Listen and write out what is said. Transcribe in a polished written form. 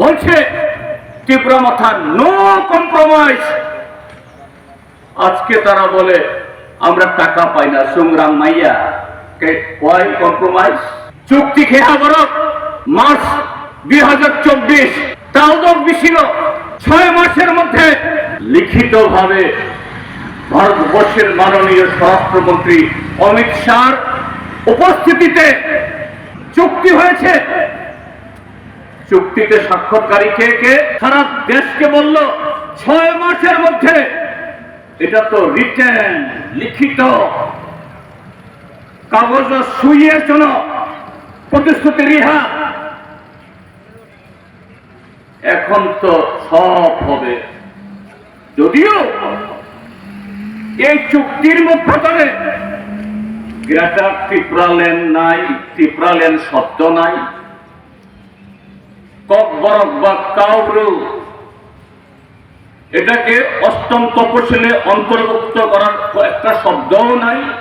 বলছে তীব্র মাথা, নো কম্প্রোমাইজ। আজকে তারা বলে আমরা টাকা পাই না। সংগ্রাম মাইয়া ওয়াই কম্প্রোমাইজ? চুক্তি খেয়া বরফ মার্চ 2024 তাও ছিল 6 মাসের মধ্যে লিখিতভাবে ভারতবর্ষের মাননীয় স্বরাষ্ট্রমন্ত্রী অমিত শাহর উপস্থিতিতে চুক্তি হয়েছে। চুক্তিতে স্বাক্ষরকারী কে? সারা দেশকে বলল 6 মাসের মধ্যে। এটা তো রিটেন, লিখিত কাগজ সুইয়ের জন্য প্রতিশ্রুতি রিহা। এখন তো সব হবে, যদিও এই চুক্তির মধ্যে গ্রেটার ত্রিপুরাল্যান্ড নাই, ত্রিপুরাল্যান্ড শব্দ নাই, ককবরক বা কাউরু এটাকে 8ম তপশিলে অন্তর্ভুক্ত করার একটা শব্দও নাই।